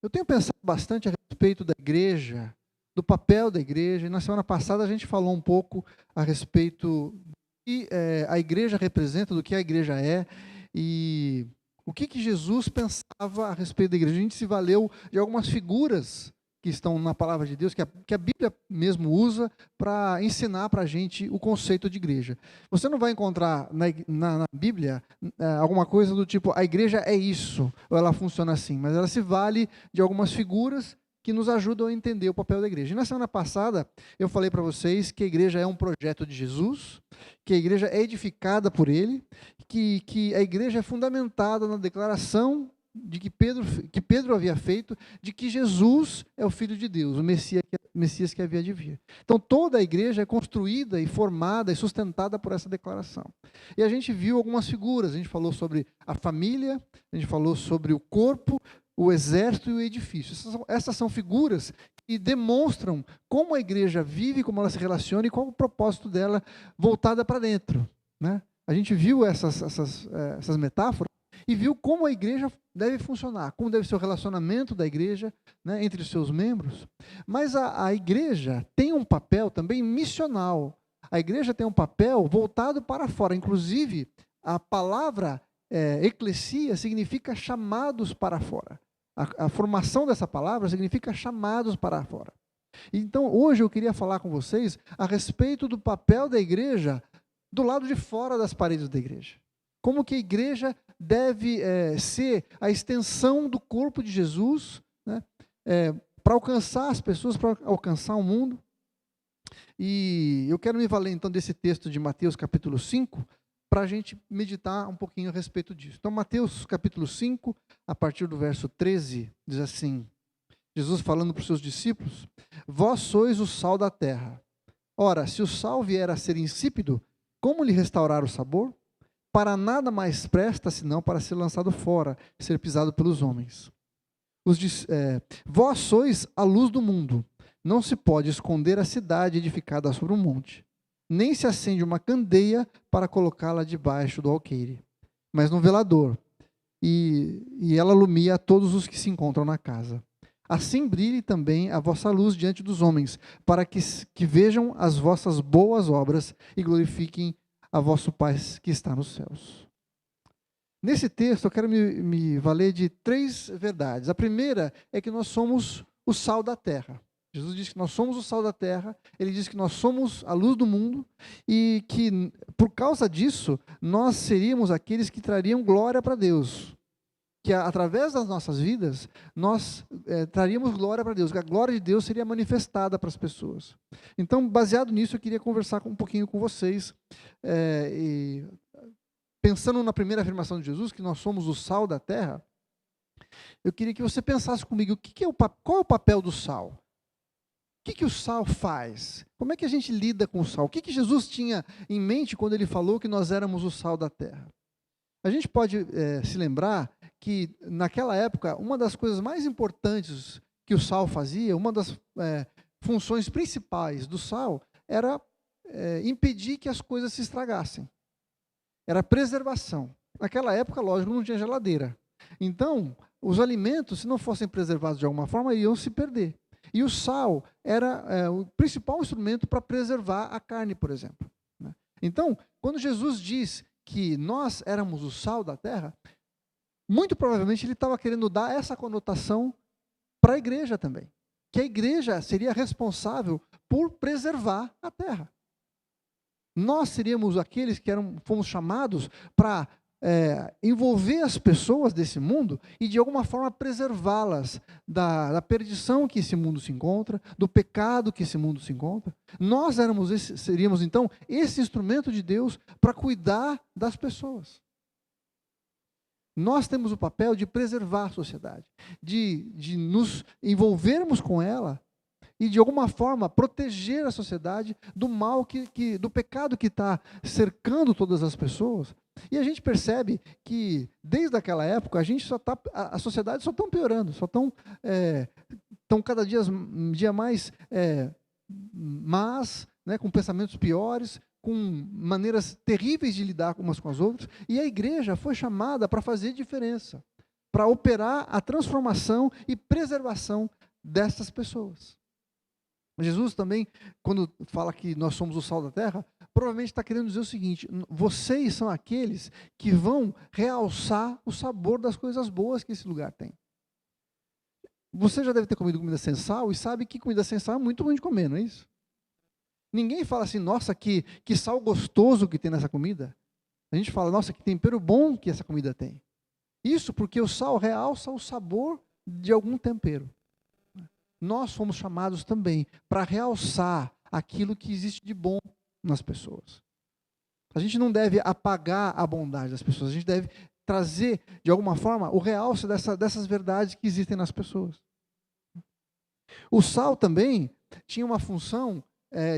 Eu tenho pensado bastante a respeito da igreja, do papel da igreja, e na semana passada a gente falou um pouco a respeito do que a igreja representa, do que a igreja é, e o que Jesus pensava a respeito da igreja. A gente se valeu de algumas figuras que estão na palavra de Deus, que a Bíblia mesmo usa para ensinar para a gente o conceito de igreja. Você não vai encontrar na Bíblia alguma coisa do tipo, a igreja é isso, ou ela funciona assim, mas ela se vale de algumas figuras que nos ajudam a entender o papel da igreja. E na semana passada, eu falei para vocês que a igreja é um projeto de Jesus, que a igreja é edificada por Ele, que a igreja é fundamentada na declaração de que Pedro havia feito, de que Jesus é o Filho de Deus, o Messias que havia de vir. Então toda a igreja é construída e formada e sustentada por essa declaração. E a gente viu algumas figuras, a gente falou sobre a família, a gente falou sobre o corpo, o exército e o edifício. Essas são figuras que demonstram como a igreja vive, como ela se relaciona e qual o propósito dela voltada para dentro, né? A gente viu essas metáforas e viu como a igreja deve funcionar, como deve ser o relacionamento da igreja, né, entre os seus membros. Mas a igreja tem um papel também missional. A igreja tem um papel voltado para fora. Inclusive, a palavra eclesia significa chamados para fora. A formação dessa palavra significa chamados para fora. Então, hoje eu queria falar com vocês a respeito do papel da igreja do lado de fora das paredes da igreja. Como que a igreja deve ser a extensão do corpo de Jesus, né, para alcançar as pessoas, para alcançar o mundo. E eu quero me valer então desse texto de Mateus capítulo 5, para a gente meditar um pouquinho a respeito disso. Então, Mateus capítulo 5, a partir do verso 13, diz assim, Jesus falando para os seus discípulos: vós sois o sal da terra. Ora, se o sal vier a ser insípido, como lhe restaurar o sabor? Para nada mais presta, senão para ser lançado fora, ser pisado pelos homens. Vós sois a luz do mundo. Não se pode esconder a cidade edificada sobre um monte. Nem se acende uma candeia para colocá-la debaixo do alqueire, mas no velador, e ela alumia a todos os que se encontram na casa. Assim brilhe também a vossa luz diante dos homens, para que vejam as vossas boas obras e glorifiquem a vosso Pai que está nos céus. Nesse texto eu quero me valer de 3 verdades. A primeira é que nós somos o sal da terra. Jesus diz que nós somos o sal da terra, ele diz que nós somos a luz do mundo e que, por causa disso, nós seríamos aqueles que trariam glória para Deus. Que através das nossas vidas, nós traríamos glória para Deus, que a glória de Deus seria manifestada para as pessoas. Então, baseado nisso, eu queria conversar um pouquinho com vocês, e pensando na primeira afirmação de Jesus, que nós somos o sal da terra, eu queria que você pensasse comigo, qual é o papel do sal? O que o sal faz? Como é que a gente lida com o sal? O que Jesus tinha em mente quando ele falou que nós éramos o sal da terra? A gente pode se lembrar que, naquela época, uma das coisas mais importantes que o sal fazia, uma das funções principais do sal, era impedir que as coisas se estragassem. Era a preservação. Naquela época, lógico, não tinha geladeira. Então, os alimentos, se não fossem preservados de alguma forma, iam se perder. E o sal era o principal instrumento para preservar a carne, por exemplo, né? Então, quando Jesus diz que nós éramos o sal da terra, muito provavelmente ele estava querendo dar essa conotação para a igreja também. Que a igreja seria responsável por preservar a terra. Nós seríamos aqueles que fomos chamados para envolver as pessoas desse mundo e de alguma forma preservá-las da perdição que esse mundo se encontra, do pecado que esse mundo se encontra. Nós seríamos então esse instrumento de Deus para cuidar das pessoas. Nós temos o papel de preservar a sociedade, de nos envolvermos com ela e de alguma forma proteger a sociedade do mal, do pecado que está cercando todas as pessoas. E a gente percebe que, desde aquela época, a sociedade só está piorando, só estão cada dia mais más, né, com pensamentos piores, com maneiras terríveis de lidar umas com as outras, e a igreja foi chamada para fazer diferença, para operar a transformação e preservação dessas pessoas. Jesus também, quando fala que nós somos o sal da terra, provavelmente está querendo dizer o seguinte: vocês são aqueles que vão realçar o sabor das coisas boas que esse lugar tem. Você já deve ter comido comida sem sal e sabe que comida sem sal é muito ruim de comer, não é isso? Ninguém fala assim, nossa, que sal gostoso que tem nessa comida. A gente fala, nossa, que tempero bom que essa comida tem. Isso porque o sal realça o sabor de algum tempero. Nós fomos chamados também para realçar aquilo que existe de bom nas pessoas. A gente não deve apagar a bondade das pessoas, a gente deve trazer, de alguma forma, o realce dessas verdades que existem nas pessoas. O sal também tinha uma função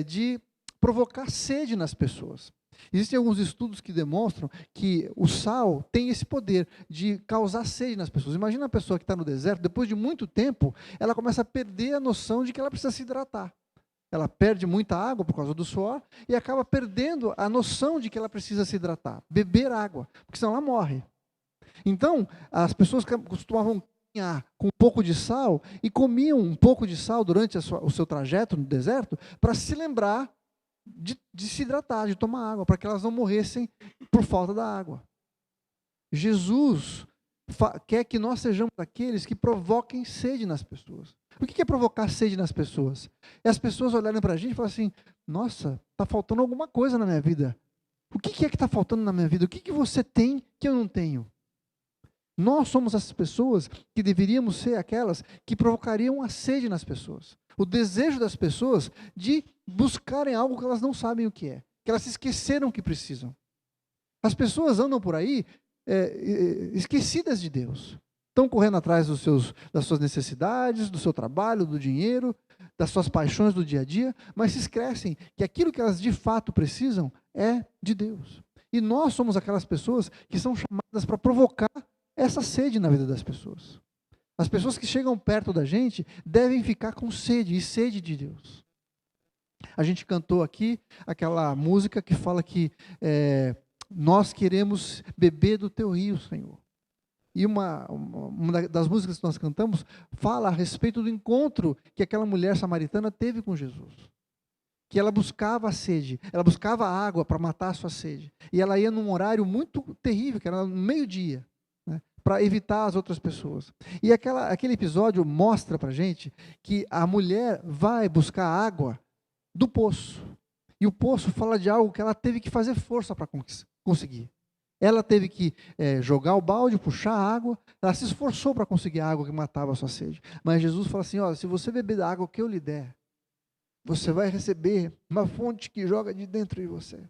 de provocar sede nas pessoas. Existem alguns estudos que demonstram que o sal tem esse poder de causar sede nas pessoas. Imagina uma pessoa que está no deserto, depois de muito tempo, ela começa a perder a noção de que ela precisa se hidratar. Ela perde muita água por causa do suor e acaba perdendo a noção de que ela precisa se hidratar, beber água, porque senão ela morre. Então, as pessoas costumavam caminhar com um pouco de sal e comiam um pouco de sal durante o seu trajeto no deserto para se lembrar de se hidratar, de tomar água, para que elas não morressem por falta da água. Jesus quer que nós sejamos aqueles que provoquem sede nas pessoas. O que é provocar sede nas pessoas? É as pessoas olharem para a gente e falarem assim, nossa, está faltando alguma coisa na minha vida. O que é que está faltando na minha vida? O que você tem que eu não tenho? Nós somos as pessoas que deveríamos ser aquelas que provocariam a sede nas pessoas. O desejo das pessoas de buscarem algo que elas não sabem o que é. Que elas se esqueceram que precisam. As pessoas andam por aí esquecidas de Deus. Estão correndo atrás das suas necessidades, do seu trabalho, do dinheiro, das suas paixões do dia a dia, mas se esquecem que aquilo que elas de fato precisam é de Deus. E nós somos aquelas pessoas que são chamadas para provocar essa sede na vida das pessoas. As pessoas que chegam perto da gente devem ficar com sede, e sede de Deus. A gente cantou aqui aquela música que fala que nós queremos beber do teu rio, Senhor. E uma das músicas que nós cantamos fala a respeito do encontro que aquela mulher samaritana teve com Jesus. Que ela buscava a sede, ela buscava água para matar a sua sede. E ela ia num horário muito terrível, que era no meio-dia, né, para evitar as outras pessoas. E aquele episódio mostra para a gente que a mulher vai buscar água do poço. E o poço fala de algo que ela teve que fazer força para conseguir. Ela teve que jogar o balde, puxar a água, ela se esforçou para conseguir a água que matava a sua sede. Mas Jesus fala assim, olha, se você beber da água que eu lhe der, você vai receber uma fonte que joga de dentro de você.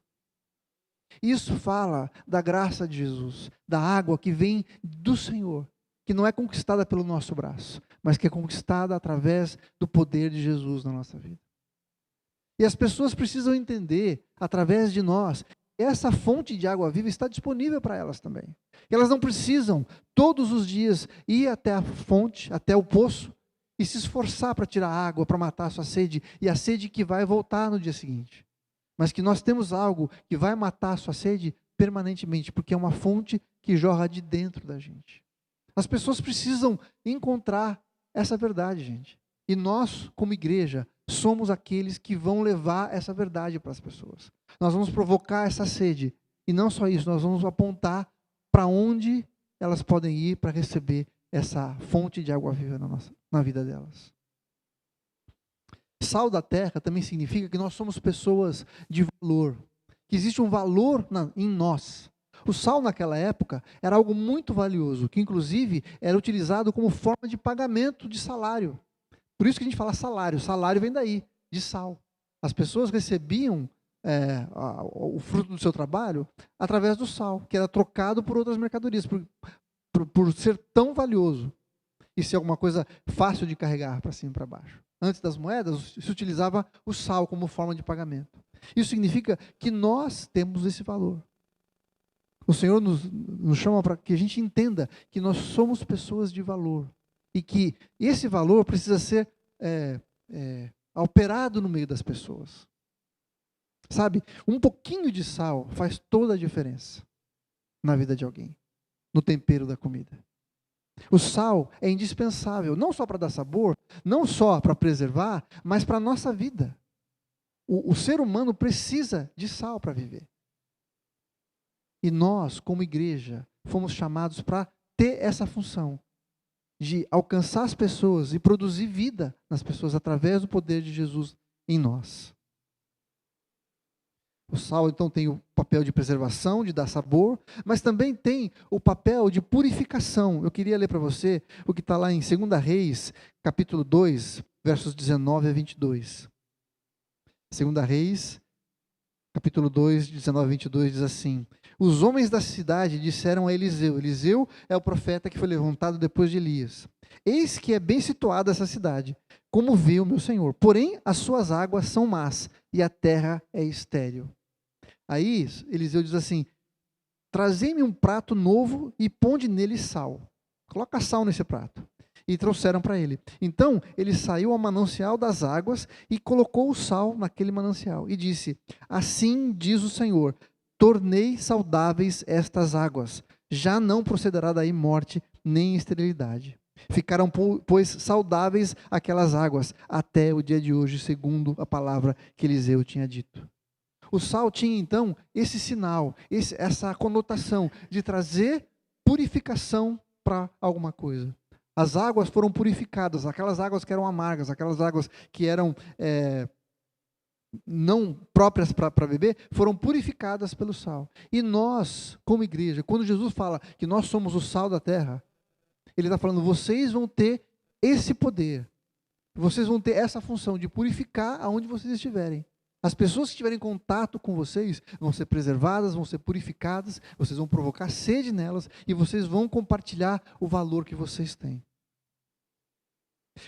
Isso fala da graça de Jesus, da água que vem do Senhor, que não é conquistada pelo nosso braço, mas que é conquistada através do poder de Jesus na nossa vida. E as pessoas precisam entender, através de nós, essa fonte de água viva está disponível para elas também. Elas não precisam, todos os dias, ir até a fonte, até o poço, e se esforçar para tirar água, para matar a sua sede, e a sede que vai voltar no dia seguinte. Mas que nós temos algo que vai matar a sua sede permanentemente, porque é uma fonte que jorra de dentro da gente. As pessoas precisam encontrar essa verdade, gente. E nós, como igreja, somos aqueles que vão levar essa verdade para as pessoas. Nós vamos provocar essa sede. E não só isso, nós vamos apontar para onde elas podem ir para receber essa fonte de água viva na vida delas. Sal da terra também significa que nós somos pessoas de valor. Que existe um valor em nós. O sal naquela época era algo muito valioso, que inclusive era utilizado como forma de pagamento de salário. Por isso que a gente fala salário. Salário vem daí, de sal. As pessoas recebiam o fruto do seu trabalho através do sal, que era trocado por outras mercadorias, por ser tão valioso e ser alguma coisa fácil de carregar para cima e para baixo. Antes das moedas, se utilizava o sal como forma de pagamento. Isso significa que nós temos esse valor. O Senhor nos chama para que a gente entenda que nós somos pessoas de valor. E que esse valor precisa ser operado no meio das pessoas. Sabe, um pouquinho de sal faz toda a diferença na vida de alguém, no tempero da comida. O sal é indispensável, não só para dar sabor, não só para preservar, mas para a nossa vida. O ser humano precisa de sal para viver. E nós, como igreja, fomos chamados para ter essa função de alcançar as pessoas e produzir vida nas pessoas através do poder de Jesus em nós. O sal, então, tem o papel de preservação, de dar sabor, mas também tem o papel de purificação. Eu queria ler para você o que está lá em 2 Reis, capítulo 2, versos 19 a 22. 2 Reis, capítulo 2, 19 a 22, diz assim: Os homens da cidade disseram a Eliseu. Eliseu é o profeta que foi levantado depois de Elias. Eis que é bem situada essa cidade, como vê o meu senhor. Porém, as suas águas são más e a terra é estéril. Aí, Eliseu diz assim: Trazei-me um prato novo e ponde nele sal. Coloca sal nesse prato. E trouxeram para ele. Então, ele saiu ao manancial das águas e colocou o sal naquele manancial. E disse: Assim diz o Senhor, tornei saudáveis estas águas. Já não procederá daí morte nem esterilidade. Ficaram, pois, saudáveis aquelas águas até o dia de hoje, segundo a palavra que Eliseu tinha dito. O sal tinha, então, esse sinal, essa conotação de trazer purificação para alguma coisa. As águas foram purificadas, aquelas águas que eram amargas, aquelas águas que eram não próprias para beber, foram purificadas pelo sal. E nós, como igreja, quando Jesus fala que nós somos o sal da terra, Ele está falando, vocês vão ter esse poder, vocês vão ter essa função de purificar aonde vocês estiverem. As pessoas que estiverem em contato com vocês vão ser preservadas, vão ser purificadas, vocês vão provocar sede nelas e vocês vão compartilhar o valor que vocês têm.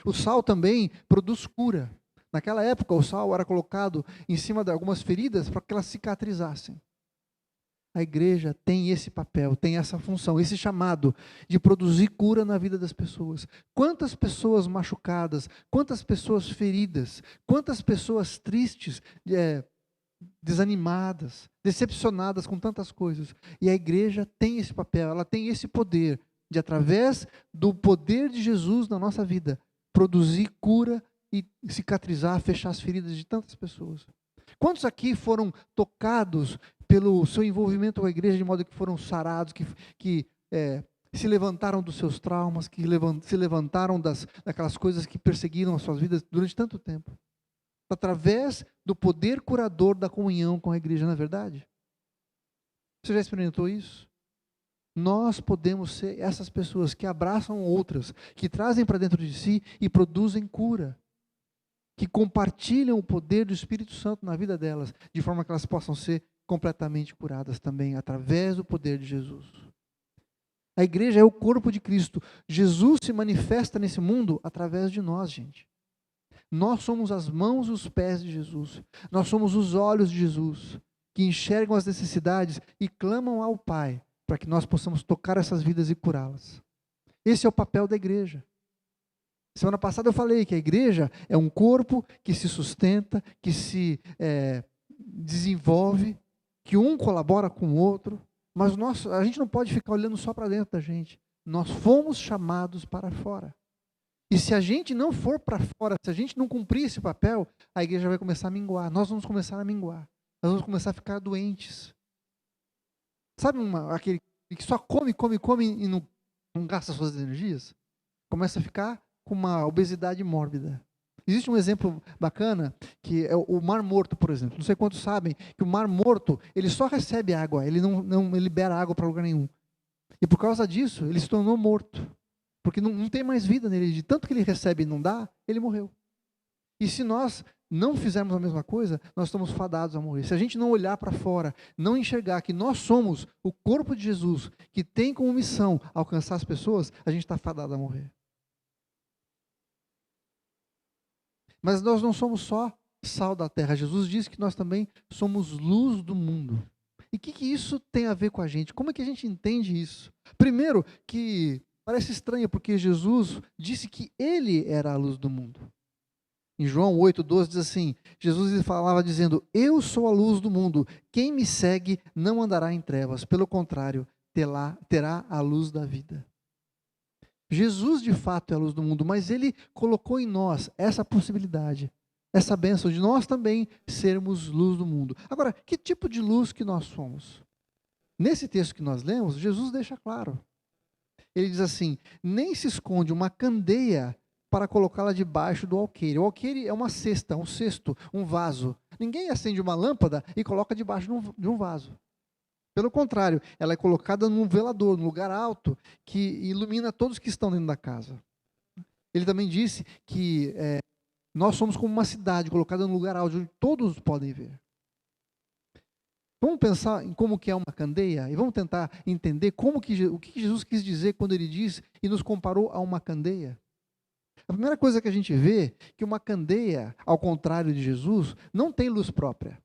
O sal também produz cura. Naquela época, o sal era colocado em cima de algumas feridas para que elas cicatrizassem. A igreja tem esse papel, tem essa função, esse chamado de produzir cura na vida das pessoas. Quantas pessoas machucadas, quantas pessoas feridas, quantas pessoas tristes, desanimadas, decepcionadas com tantas coisas. E a igreja tem esse papel, ela tem esse poder de, através do poder de Jesus na nossa vida, produzir cura e cicatrizar, fechar as feridas de tantas pessoas. Quantos aqui foram tocados pelo seu envolvimento com a igreja, de modo que foram sarados, que se levantaram dos seus traumas, que se levantaram daquelas coisas que perseguiram as suas vidas durante tanto tempo? Através do poder curador da comunhão com a igreja, não é verdade? Você já experimentou isso? Nós podemos ser essas pessoas que abraçam outras, que trazem para dentro de si e produzem cura, que compartilham o poder do Espírito Santo na vida delas, de forma que elas possam ser completamente curadas também, através do poder de Jesus. A igreja é o corpo de Cristo. Jesus se manifesta nesse mundo através de nós, gente. Nós somos as mãos e os pés de Jesus. Nós somos os olhos de Jesus, que enxergam as necessidades e clamam ao Pai, para que nós possamos tocar essas vidas e curá-las. Esse é o papel da igreja. Semana passada eu falei que a igreja é um corpo que se sustenta, que se desenvolve, que um colabora com o outro, mas a gente não pode ficar olhando só para dentro da gente. Nós fomos chamados para fora. E se a gente não for para fora, se a gente não cumprir esse papel, a igreja vai começar a minguar. Nós vamos começar a minguar. Nós vamos começar a ficar doentes. Sabe aquele que só come e não gasta suas energias? Começa a ficar com uma obesidade mórbida. Existe um exemplo bacana, que é o Mar Morto, por exemplo. Não sei quantos sabem que o Mar Morto, ele só recebe água, ele não libera água para lugar nenhum. E por causa disso, ele se tornou morto. Porque não tem mais vida nele. De tanto que ele recebe e não dá, ele morreu. E se nós não fizermos a mesma coisa, nós estamos fadados a morrer. Se a gente não olhar para fora, não enxergar que nós somos o corpo de Jesus, que tem como missão alcançar as pessoas, a gente está fadado a morrer. Mas nós não somos só sal da terra. Jesus disse que nós também somos luz do mundo. E o que isso tem a ver com a gente? Como é que a gente entende isso? Primeiro, que parece estranho, porque Jesus disse que Ele era a luz do mundo. Em João 8,12 diz assim, Jesus falava dizendo, eu sou a luz do mundo, quem me segue não andará em trevas, pelo contrário, terá a luz da vida. Jesus, de fato, é a luz do mundo, mas ele colocou em nós essa possibilidade, essa bênção de nós também sermos luz do mundo. Agora, que tipo de luz que nós somos? Nesse texto que nós lemos, Jesus deixa claro. Ele diz assim: nem se esconde uma candeia para colocá-la debaixo do alqueire. O alqueire é uma cesta, um cesto, um vaso. Ninguém acende uma lâmpada e coloca debaixo de um vaso. Pelo contrário, ela é colocada num velador, num lugar alto, que ilumina todos que estão dentro da casa. Ele também disse que nós somos como uma cidade colocada num lugar alto, onde todos podem ver. Vamos pensar em como que é uma candeia e vamos tentar entender o que Jesus quis dizer quando ele diz e nos comparou a uma candeia. A primeira coisa que a gente vê é que uma candeia, ao contrário de Jesus, não tem luz própria.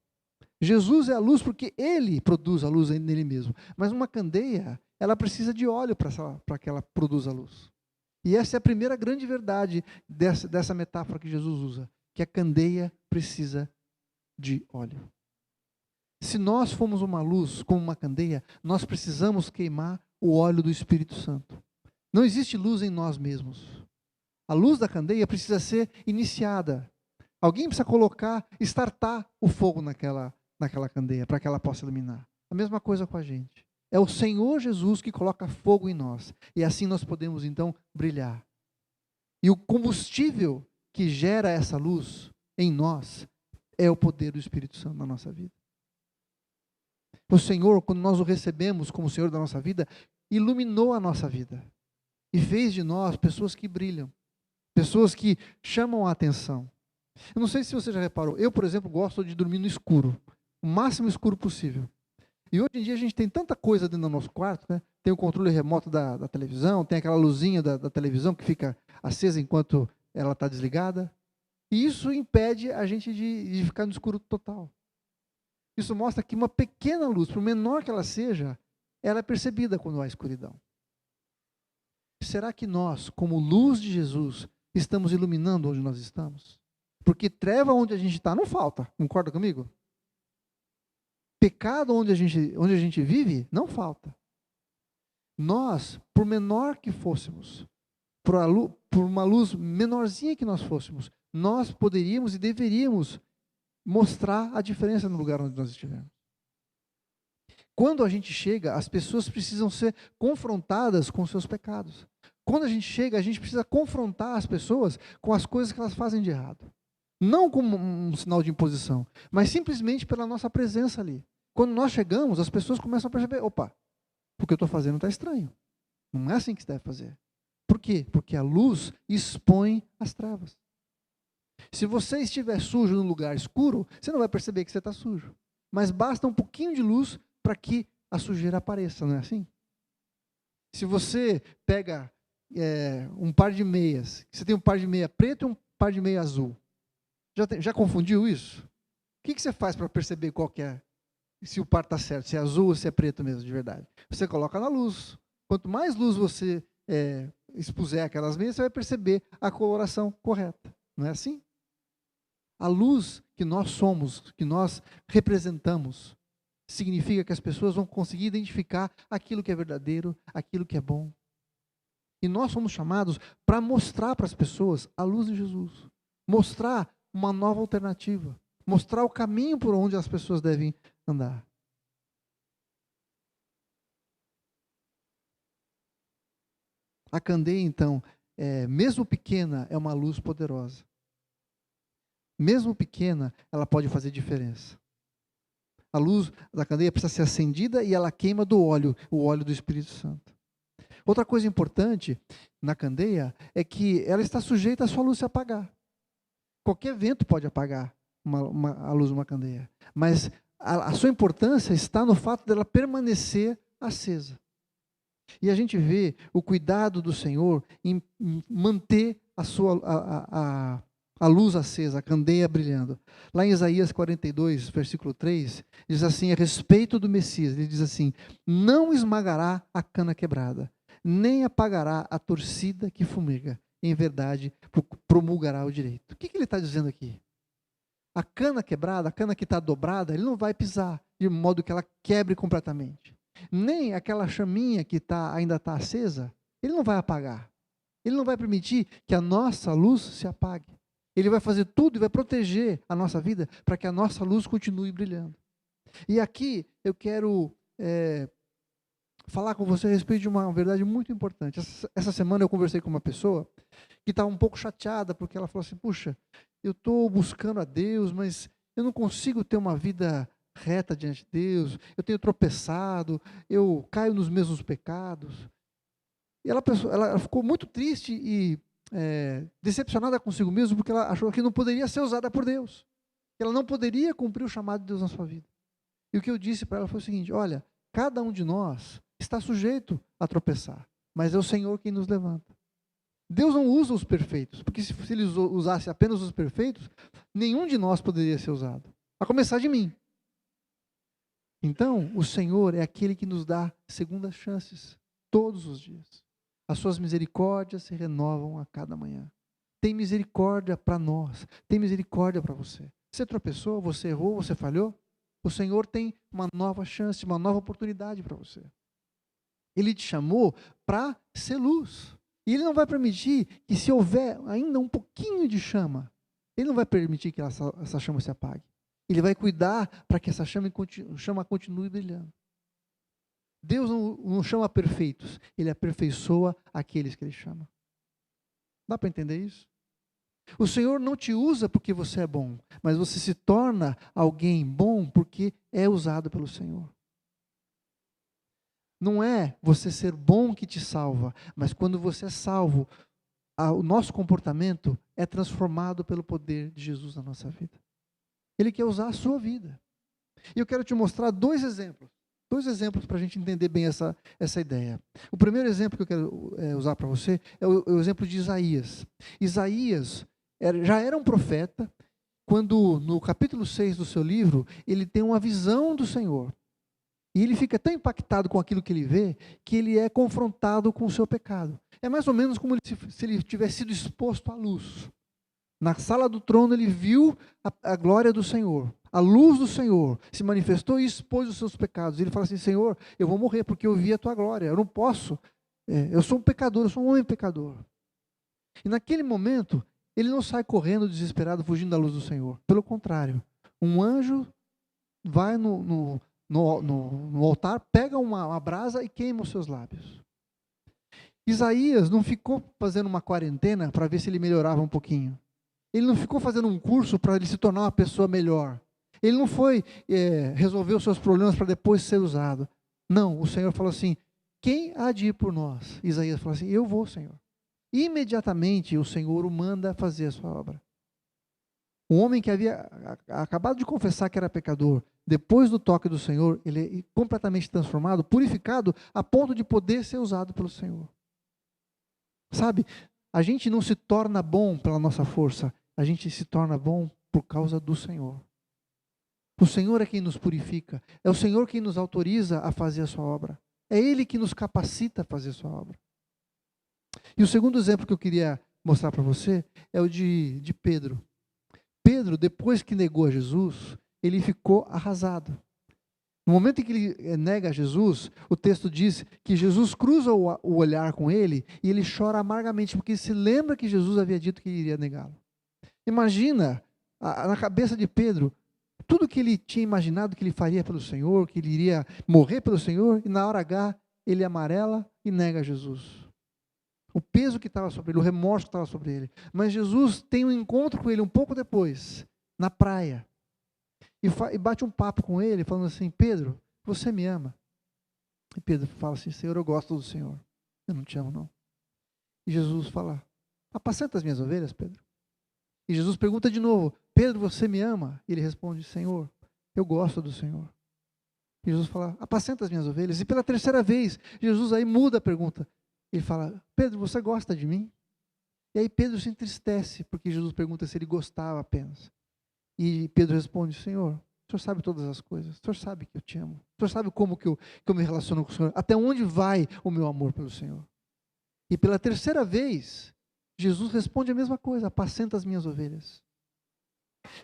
Jesus é a luz porque ele produz a luz nele mesmo. Mas uma candeia, ela precisa de óleo para que ela produza a luz. E essa é a primeira grande verdade dessa metáfora que Jesus usa, que a candeia precisa de óleo. Se nós formos uma luz como uma candeia, nós precisamos queimar o óleo do Espírito Santo. Não existe luz em nós mesmos. A luz da candeia precisa ser iniciada. Alguém precisa startar o fogo naquela candeia, para que ela possa iluminar. A mesma coisa com a gente. É o Senhor Jesus que coloca fogo em nós. E assim nós podemos, então, brilhar. E o combustível que gera essa luz em nós é o poder do Espírito Santo na nossa vida. O Senhor, quando nós o recebemos como Senhor da nossa vida, iluminou a nossa vida. E fez de nós pessoas que brilham. Pessoas que chamam a atenção. Eu não sei se você já reparou. Eu, por exemplo, gosto de dormir no escuro. O máximo escuro possível. E hoje em dia a gente tem tanta coisa dentro do nosso quarto, né? Tem o controle remoto da televisão, tem aquela luzinha da televisão que fica acesa enquanto ela está desligada. E isso impede a gente de ficar no escuro total. Isso mostra que uma pequena luz, por menor que ela seja, ela é percebida quando há escuridão. Será que nós, como luz de Jesus, estamos iluminando onde nós estamos? Porque treva onde a gente está não falta, concorda comigo? Pecado onde a gente vive não falta. Nós, por menor que fôssemos, por uma luz menorzinha que nós fôssemos, nós poderíamos e deveríamos mostrar a diferença no lugar onde nós estivermos. Quando a gente chega, as pessoas precisam ser confrontadas com seus pecados. Quando a gente chega, a gente precisa confrontar as pessoas com as coisas que elas fazem de errado. Não como um sinal de imposição, mas simplesmente pela nossa presença ali. Quando nós chegamos, as pessoas começam a perceber, opa, o que eu estou fazendo está estranho. Não é assim que se deve fazer. Por quê? Porque a luz expõe as trevas. Se você estiver sujo num lugar escuro, você não vai perceber que você está sujo. Mas basta um pouquinho de luz para que a sujeira apareça, não é assim? Se você pega um par de meias, você tem um par de meia preto e um par de meia azul. Já confundiu isso? O que você faz para perceber qual que é? Se o par está certo, se é azul ou se é preto mesmo, de verdade. Você coloca na luz. Quanto mais luz você expuser aquelas meias, você vai perceber a coloração correta. Não é assim? A luz que nós somos, que nós representamos, significa que as pessoas vão conseguir identificar aquilo que é verdadeiro, aquilo que é bom. E nós somos chamados para mostrar para as pessoas a luz de Jesus. Mostrar uma nova alternativa. Mostrar o caminho por onde as pessoas devem andar. A candeia, então, mesmo pequena, é uma luz poderosa. Mesmo pequena, ela pode fazer diferença. A luz da candeia precisa ser acendida e ela queima do óleo, o óleo do Espírito Santo. Outra coisa importante na candeia é que ela está sujeita a sua luz se apagar. Qualquer vento pode apagar a luz de uma candeia. Mas a sua importância está no fato dela permanecer acesa. E a gente vê o cuidado do Senhor em manter a luz acesa, a candeia brilhando. Lá em Isaías 42, versículo 3, diz assim, a respeito do Messias, ele diz assim, não esmagará a cana quebrada, nem apagará a torcida que fumiga. Em verdade, promulgará o direito. O que ele está dizendo aqui? A cana quebrada, a cana que está dobrada, ele não vai pisar, de modo que ela quebre completamente. Nem aquela chaminha que ainda está acesa, ele não vai apagar. Ele não vai permitir que a nossa luz se apague. Ele vai fazer tudo e vai proteger a nossa vida para que a nossa luz continue brilhando. E aqui eu quero falar com você a respeito de uma verdade muito importante. Essa semana eu conversei com uma pessoa que estava um pouco chateada, porque ela falou assim, puxa, eu estou buscando a Deus, mas eu não consigo ter uma vida reta diante de Deus, eu tenho tropeçado, eu caio nos mesmos pecados. E ela ficou muito triste e decepcionada consigo mesma, porque ela achou que não poderia ser usada por Deus, que ela não poderia cumprir o chamado de Deus na sua vida. E o que eu disse para ela foi o seguinte, olha, cada um de nós está sujeito a tropeçar, mas é o Senhor quem nos levanta. Deus não usa os perfeitos, porque se Ele usasse apenas os perfeitos, nenhum de nós poderia ser usado, a começar de mim. Então, o Senhor é aquele que nos dá segundas chances, todos os dias. As suas misericórdias se renovam a cada manhã. Tem misericórdia para nós, tem misericórdia para você. Você tropeçou, você errou, você falhou? O Senhor tem uma nova chance, uma nova oportunidade para você. Ele te chamou para ser luz. E Ele não vai permitir que, se houver ainda um pouquinho de chama, Ele não vai permitir que essa chama se apague. Ele vai cuidar para que essa chama continue brilhando. Deus não chama perfeitos, Ele aperfeiçoa aqueles que Ele chama. Dá para entender isso? O Senhor não te usa porque você é bom, mas você se torna alguém bom porque é usado pelo Senhor. Não é você ser bom que te salva, mas quando você é salvo, o nosso comportamento é transformado pelo poder de Jesus na nossa vida. Ele quer usar a sua vida. E eu quero te mostrar dois exemplos para a gente entender bem essa ideia. O primeiro exemplo que eu quero usar para você é o exemplo de Isaías. Isaías já era um profeta, quando no capítulo 6 do seu livro, ele tem uma visão do Senhor. E ele fica tão impactado com aquilo que ele vê, que ele é confrontado com o seu pecado. É mais ou menos como se ele tivesse sido exposto à luz. Na sala do trono ele viu a glória do Senhor. A luz do Senhor se manifestou e expôs os seus pecados. E ele fala assim, Senhor, eu vou morrer porque eu vi a tua glória. Eu não posso. Eu sou um pecador, eu sou um homem pecador. E naquele momento, ele não sai correndo desesperado, fugindo da luz do Senhor. Pelo contrário, um anjo vai no altar, pega uma brasa e queima os seus lábios. Isaías não ficou fazendo uma quarentena para ver se ele melhorava um pouquinho. Ele não ficou fazendo um curso para ele se tornar uma pessoa melhor. Ele não foi resolver os seus problemas para depois ser usado. Não, o Senhor falou assim, quem há de ir por nós? Isaías falou assim, eu vou, Senhor. Imediatamente o Senhor o manda fazer a sua obra. Um homem que havia acabado de confessar que era pecador, depois do toque do Senhor, ele é completamente transformado, purificado, a ponto de poder ser usado pelo Senhor. Sabe, a gente não se torna bom pela nossa força, a gente se torna bom por causa do Senhor. O Senhor é quem nos purifica, é o Senhor quem nos autoriza a fazer a sua obra. É Ele que nos capacita a fazer a sua obra. E o segundo exemplo que eu queria mostrar para você é o de Pedro. Pedro, depois que negou a Jesus, ele ficou arrasado. No momento em que ele nega Jesus, o texto diz que Jesus cruza o olhar com ele e ele chora amargamente, porque ele se lembra que Jesus havia dito que iria negá-lo. Imagina, na cabeça de Pedro, tudo que ele tinha imaginado que ele faria pelo Senhor, que ele iria morrer pelo Senhor, e na hora H, ele amarela e nega Jesus. O peso que estava sobre ele, o remorso que estava sobre ele. Mas Jesus tem um encontro com ele um pouco depois, na praia. E bate um papo com ele, falando assim, Pedro, você me ama? E Pedro fala assim, Senhor, eu gosto do Senhor. Eu não te amo, não. E Jesus fala, apacenta as minhas ovelhas, Pedro. E Jesus pergunta de novo, Pedro, você me ama? E ele responde, Senhor, eu gosto do Senhor. E Jesus fala, apacenta as minhas ovelhas. E pela terceira vez, Jesus aí muda a pergunta. Ele fala, Pedro, você gosta de mim? E aí Pedro se entristece, porque Jesus pergunta se ele gostava apenas. E Pedro responde, Senhor, o Senhor sabe todas as coisas, o Senhor sabe que eu te amo, o Senhor sabe como que eu me relaciono com o Senhor, até onde vai o meu amor pelo Senhor. E pela terceira vez, Jesus responde a mesma coisa, apacenta as minhas ovelhas.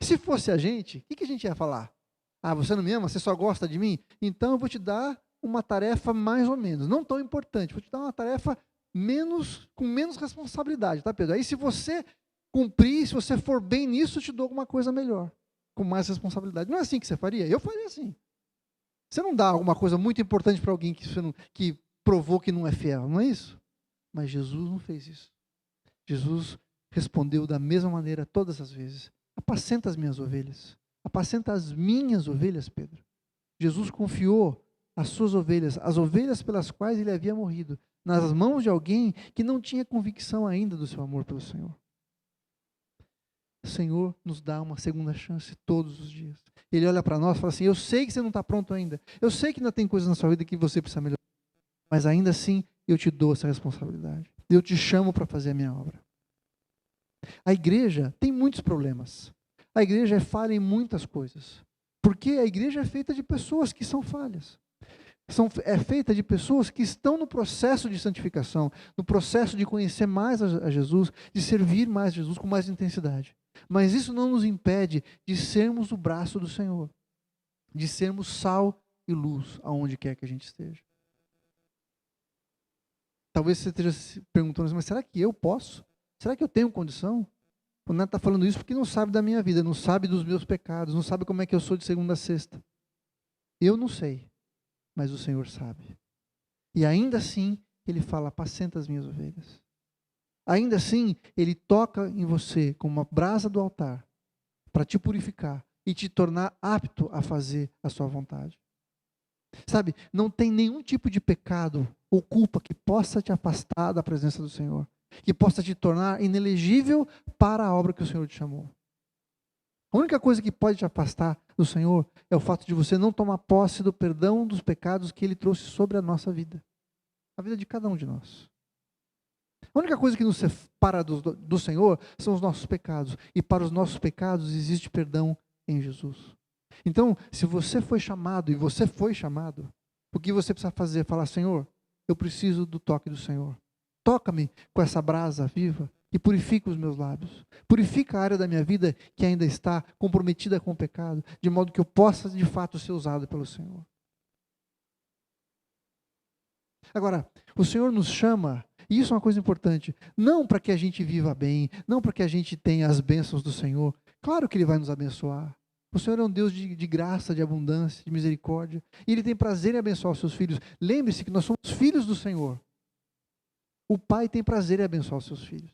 Se fosse a gente, o que a gente ia falar? Ah, você não me ama, você só gosta de mim? Então eu vou te dar uma tarefa mais ou menos, não tão importante, vou te dar uma tarefa com menos responsabilidade, tá, Pedro? Aí se você cumprir, se você for bem nisso, eu te dou alguma coisa melhor, com mais responsabilidade. Não é assim que você faria? Eu faria assim. Você não dá alguma coisa muito importante para alguém que provou que não é fiel, não é isso? Mas Jesus não fez isso. Jesus respondeu da mesma maneira todas as vezes. Apacenta as minhas ovelhas. Apacenta as minhas ovelhas, Pedro. Jesus confiou as suas ovelhas, as ovelhas pelas quais ele havia morrido, nas mãos de alguém que não tinha convicção ainda do seu amor pelo Senhor. O Senhor nos dá uma segunda chance todos os dias. Ele olha para nós e fala assim: eu sei que você não está pronto ainda. Eu sei que ainda tem coisas na sua vida que você precisa melhorar. Mas ainda assim, eu te dou essa responsabilidade. Eu te chamo para fazer a minha obra. A igreja tem muitos problemas. A igreja é falha em muitas coisas. Porque a igreja é feita de pessoas que são falhas. É feita de pessoas que estão no processo de santificação, no processo de conhecer mais a Jesus, de servir mais a Jesus com mais intensidade. Mas isso não nos impede de sermos o braço do Senhor, de sermos sal e luz aonde quer que a gente esteja. Talvez você esteja se perguntando, mas será que eu posso? Será que eu tenho condição? O Neto está falando isso porque não sabe da minha vida, não sabe dos meus pecados, não sabe como é que eu sou de segunda a sexta. Eu não sei, mas o Senhor sabe. E ainda assim, Ele fala: apacenta as minhas ovelhas. Ainda assim, Ele toca em você como uma brasa do altar para te purificar e te tornar apto a fazer a sua vontade. Sabe, não tem nenhum tipo de pecado ou culpa que possa te afastar da presença do Senhor, que possa te tornar inelegível para a obra que o Senhor te chamou. A única coisa que pode te afastar do Senhor é o fato de você não tomar posse do perdão dos pecados que Ele trouxe sobre a nossa vida, a vida de cada um de nós. A única coisa que nos separa do Senhor são os nossos pecados, e para os nossos pecados existe perdão em Jesus. Então, se você foi chamado, e você foi chamado, o que você precisa fazer é falar: Senhor, eu preciso do toque do Senhor. Toca-me com essa brasa viva e purifica os meus lábios. Purifica a área da minha vida que ainda está comprometida com o pecado, de modo que eu possa de fato ser usado pelo Senhor. Agora, o Senhor nos chama, e isso é uma coisa importante, não para que a gente viva bem, não para que a gente tenha as bênçãos do Senhor. Claro que Ele vai nos abençoar. O Senhor é um Deus de graça, de abundância, de misericórdia. E Ele tem prazer em abençoar os seus filhos. Lembre-se que nós somos filhos do Senhor. O Pai tem prazer em abençoar os seus filhos.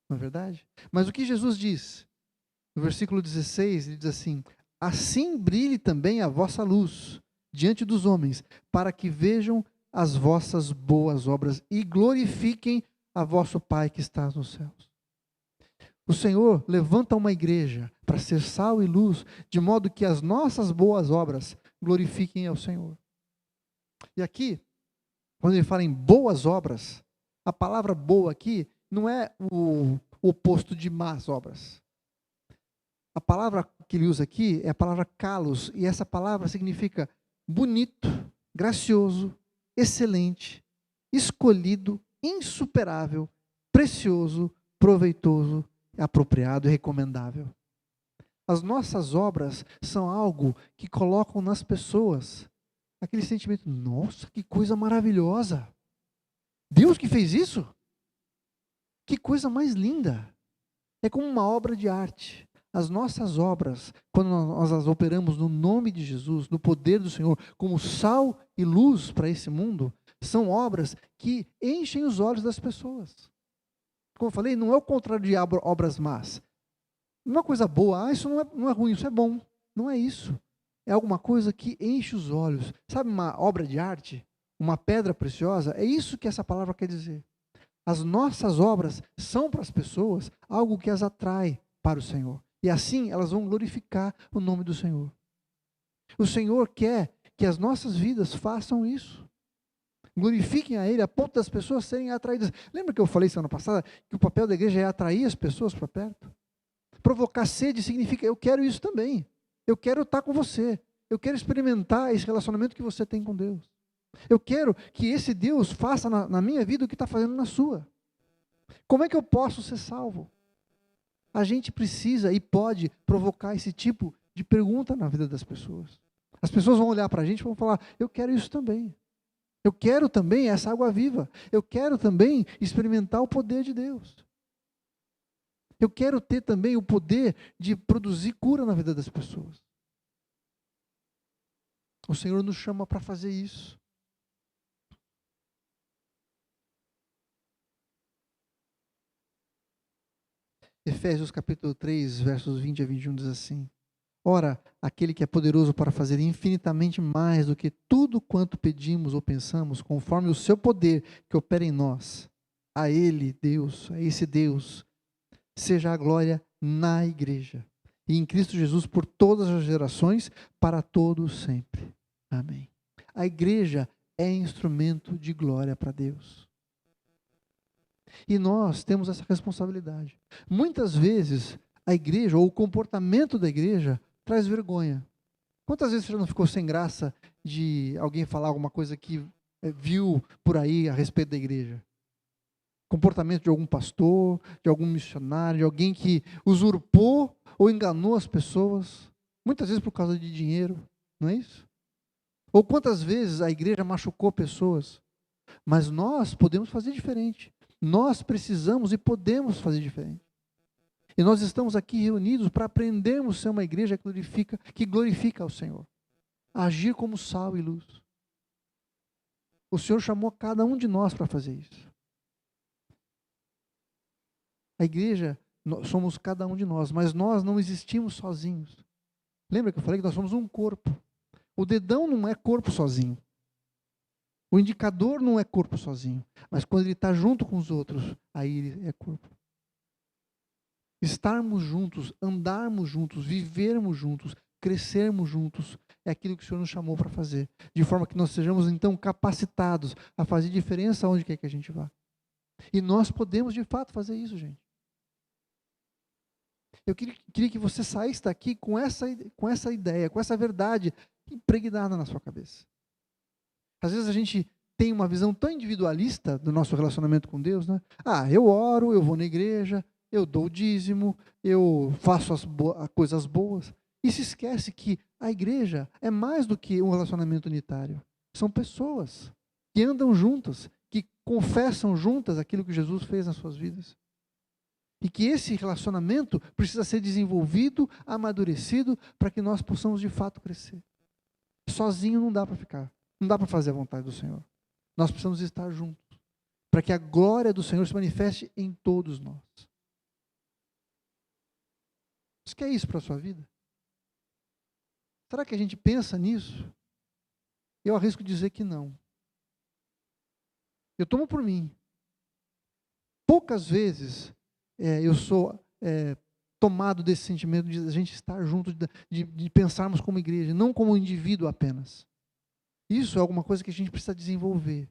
Não é verdade? Mas o que Jesus diz? No versículo 16, Ele diz assim: assim brilhe também a vossa luz diante dos homens, para que vejam as vossas boas obras e glorifiquem a vosso Pai que está nos céus. O Senhor levanta uma igreja para ser sal e luz, de modo que as nossas boas obras glorifiquem ao Senhor. E aqui, quando ele fala em boas obras, a palavra boa aqui não é o oposto de más obras. A palavra que ele usa aqui é a palavra kalos, e essa palavra significa bonito, gracioso, excelente, escolhido, insuperável, precioso, proveitoso, apropriado e recomendável. As nossas obras são algo que colocam nas pessoas aquele sentimento: nossa, que coisa maravilhosa! Deus que fez isso? Que coisa mais linda! É como uma obra de arte. As nossas obras, quando nós as operamos no nome de Jesus, no poder do Senhor, como sal e luz para esse mundo, são obras que enchem os olhos das pessoas. Como eu falei, não é o contrário de obras más. Uma coisa boa, isso não é ruim, isso é bom. Não é isso. É alguma coisa que enche os olhos. Sabe uma obra de arte? Uma pedra preciosa? É isso que essa palavra quer dizer. As nossas obras são para as pessoas algo que as atrai para o Senhor. E assim elas vão glorificar o nome do Senhor. O Senhor quer que as nossas vidas façam isso. Glorifiquem a Ele a ponto das pessoas serem atraídas. Lembra que eu falei semana passada que o papel da igreja é atrair as pessoas para perto? Provocar sede significa: eu quero isso também. Eu quero estar com você. Eu quero experimentar esse relacionamento que você tem com Deus. Eu quero que esse Deus faça na minha vida o que está fazendo na sua. Como é que eu posso ser salvo? A gente precisa e pode provocar esse tipo de pergunta na vida das pessoas. As pessoas vão olhar para a gente e vão falar: eu quero isso também. Eu quero também essa água viva. Eu quero também experimentar o poder de Deus. Eu quero ter também o poder de produzir cura na vida das pessoas. O Senhor nos chama para fazer isso. Efésios capítulo 3, versos 20 a 21 diz assim: Ora, aquele que é poderoso para fazer infinitamente mais do que tudo quanto pedimos ou pensamos, conforme o seu poder que opera em nós, a Ele, Deus, a esse Deus, seja a glória na igreja e em Cristo Jesus por todas as gerações, para todos sempre. Amém. A igreja é instrumento de glória para Deus. E nós temos essa responsabilidade. Muitas vezes a igreja, ou o comportamento da igreja, traz vergonha. Quantas vezes você já não ficou sem graça de alguém falar alguma coisa que viu por aí a respeito da igreja? Comportamento de algum pastor, de algum missionário, de alguém que usurpou ou enganou as pessoas, muitas vezes por causa de dinheiro, não é isso? Ou quantas vezes a igreja machucou pessoas, mas nós podemos fazer diferente. Nós precisamos e podemos fazer diferente. E nós estamos aqui reunidos para aprendermos a ser uma igreja que glorifica ao Senhor. Agir como sal e luz. O Senhor chamou cada um de nós para fazer isso. A igreja, somos cada um de nós, mas nós não existimos sozinhos. Lembra que eu falei que nós somos um corpo? O dedão não é corpo sozinho. O indicador não é corpo sozinho. Mas quando ele está junto com os outros, aí ele é corpo. Estarmos juntos, andarmos juntos, vivermos juntos, crescermos juntos, é aquilo que o Senhor nos chamou para fazer. De forma que nós sejamos então capacitados a fazer diferença onde quer que a gente vá. E nós podemos de fato fazer isso, gente. Eu queria que você saísse daqui com essa ideia, com essa verdade impregnada na sua cabeça. Às vezes a gente tem uma visão tão individualista do nosso relacionamento com Deus, né? Eu oro, eu vou na igreja, eu dou o dízimo, eu faço as coisas boas. E se esquece que a igreja é mais do que um relacionamento unitário. São pessoas que andam juntas, que confessam juntas aquilo que Jesus fez nas suas vidas. E que esse relacionamento precisa ser desenvolvido, amadurecido, para que nós possamos de fato crescer. Sozinho não dá para ficar, não dá para fazer a vontade do Senhor. Nós precisamos estar juntos, para que a glória do Senhor se manifeste em todos nós. Você quer isso para a sua vida? Será que a gente pensa nisso? Eu arrisco dizer que não. Eu tomo por mim. Poucas vezes eu sou tomado desse sentimento de a gente estar junto, de pensarmos como igreja, não como indivíduo apenas. Isso é alguma coisa que a gente precisa desenvolver.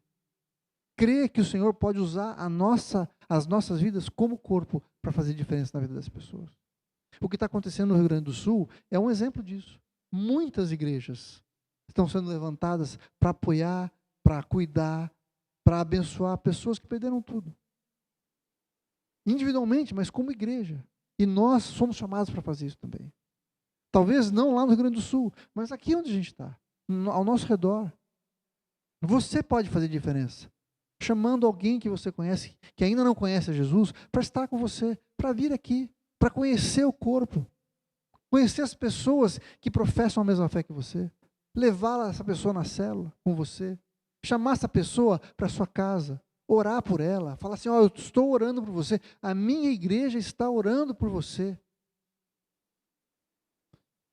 Crer que o Senhor pode usar as nossas vidas como corpo para fazer diferença na vida das pessoas. O que está acontecendo no Rio Grande do Sul é um exemplo disso. Muitas igrejas estão sendo levantadas para apoiar, para cuidar, para abençoar pessoas que perderam tudo. Individualmente, mas como igreja. E nós somos chamados para fazer isso também. Talvez não lá no Rio Grande do Sul, mas aqui onde a gente está, ao nosso redor. Você pode fazer diferença. Chamando alguém que você conhece, que ainda não conhece a Jesus, para estar com você, para vir aqui, para conhecer o corpo. Conhecer as pessoas que professam a mesma fé que você. Levar essa pessoa na célula com você. Chamar essa pessoa para a sua casa. Orar por ela, falar assim, eu estou orando por você, a minha igreja está orando por você.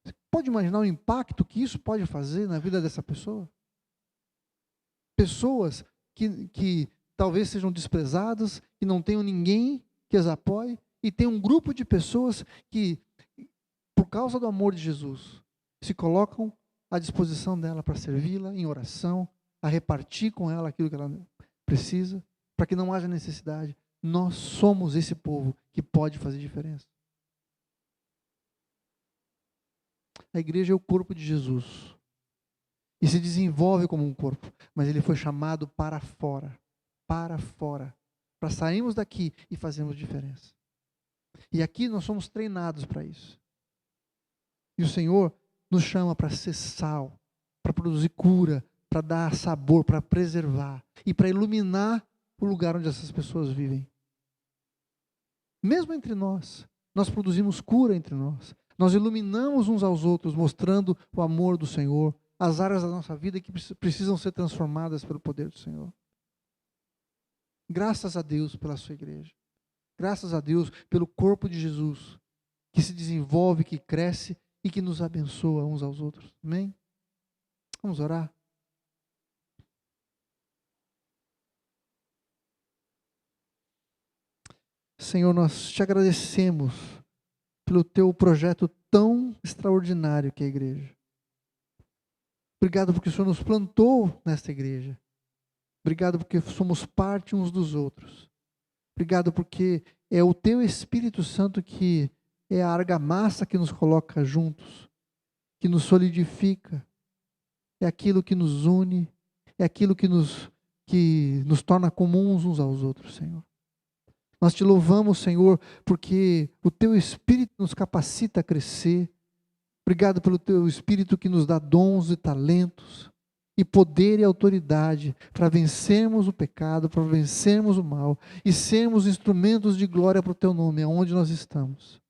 Você pode imaginar o impacto que isso pode fazer na vida dessa pessoa? Pessoas que talvez sejam desprezadas, que não tenham ninguém que as apoie, e tem um grupo de pessoas que, por causa do amor de Jesus, se colocam à disposição dela para servi-la em oração, a repartir com ela aquilo que ela precisa, para que não haja necessidade. Nós somos esse povo que pode fazer diferença. A igreja é o corpo de Jesus. E se desenvolve como um corpo. Mas ele foi chamado para fora. Para fora. Para sairmos daqui e fazermos diferença. E aqui nós somos treinados para isso. E o Senhor nos chama para ser sal, para produzir cura, para dar sabor, para preservar e para iluminar o lugar onde essas pessoas vivem. Mesmo entre nós, nós produzimos cura entre nós. Nós iluminamos uns aos outros, mostrando o amor do Senhor, as áreas da nossa vida que precisam ser transformadas pelo poder do Senhor. Graças a Deus pela sua igreja. Graças a Deus pelo corpo de Jesus, que se desenvolve, que cresce e que nos abençoa uns aos outros. Amém? Vamos orar? Senhor, nós te agradecemos pelo teu projeto tão extraordinário que é a igreja. Obrigado porque o Senhor nos plantou nesta igreja. Obrigado porque somos parte uns dos outros. Obrigado porque é o teu Espírito Santo que é a argamassa que nos coloca juntos, que nos solidifica, é aquilo que nos une, é aquilo que nos torna comuns uns aos outros, Senhor. Nós te louvamos, Senhor, porque o teu Espírito nos capacita a crescer. Obrigado pelo teu Espírito que nos dá dons e talentos, e poder e autoridade para vencermos o pecado, para vencermos o mal e sermos instrumentos de glória para o teu nome, aonde nós estamos.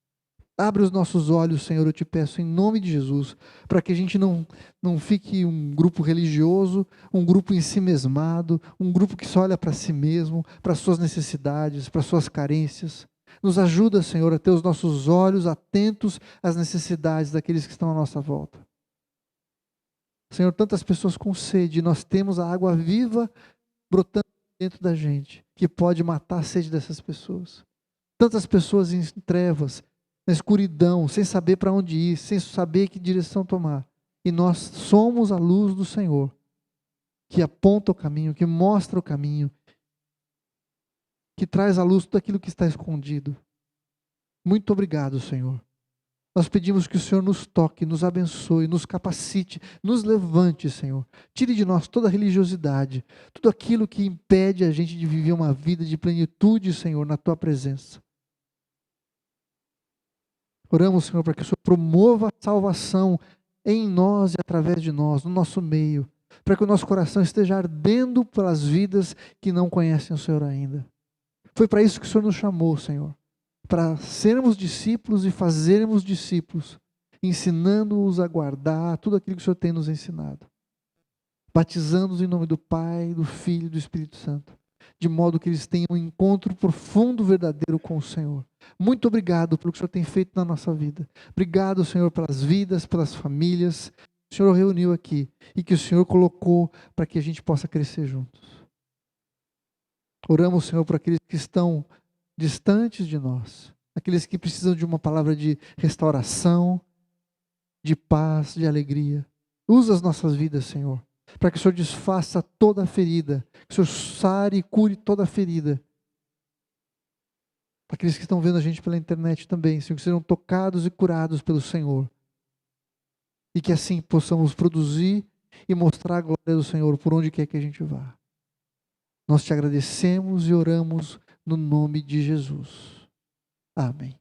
Abre os nossos olhos, Senhor, eu te peço em nome de Jesus, para que a gente não fique um grupo religioso, um grupo ensimesmado, um grupo que só olha para si mesmo, para suas necessidades, para suas carências. Nos ajuda, Senhor, a ter os nossos olhos atentos às necessidades daqueles que estão à nossa volta. Senhor, tantas pessoas com sede, nós temos a água viva brotando dentro da gente, que pode matar a sede dessas pessoas. Tantas pessoas em trevas, na escuridão, sem saber para onde ir, sem saber que direção tomar. E nós somos a luz do Senhor, que aponta o caminho, que mostra o caminho, que traz à luz tudo aquilo que está escondido. Muito obrigado, Senhor. Nós pedimos que o Senhor nos toque, nos abençoe, nos capacite, nos levante, Senhor. Tire de nós toda a religiosidade, tudo aquilo que impede a gente de viver uma vida de plenitude, Senhor, na Tua presença. Oramos, Senhor, para que o Senhor promova a salvação em nós e através de nós, no nosso meio, para que o nosso coração esteja ardendo pelas vidas que não conhecem o Senhor ainda. Foi para isso que o Senhor nos chamou, Senhor. Para sermos discípulos e fazermos discípulos, ensinando-os a guardar tudo aquilo que o Senhor tem nos ensinado. Batizando-os em nome do Pai, do Filho e do Espírito Santo, de modo que eles tenham um encontro profundo, verdadeiro com o Senhor. Muito obrigado pelo que o Senhor tem feito na nossa vida. Obrigado, Senhor, pelas vidas, pelas famílias. O Senhor reuniu aqui e que o Senhor colocou para que a gente possa crescer juntos. Oramos, Senhor, por aqueles que estão distantes de nós, aqueles que precisam de uma palavra de restauração, de paz, de alegria. Usa as nossas vidas, Senhor, para que o Senhor desfaça toda a ferida, que o Senhor sare e cure toda a ferida. Para aqueles que estão vendo a gente pela internet também, Senhor, que sejam tocados e curados pelo Senhor. E que assim possamos produzir e mostrar a glória do Senhor por onde quer que a gente vá. Nós te agradecemos e oramos no nome de Jesus. Amém.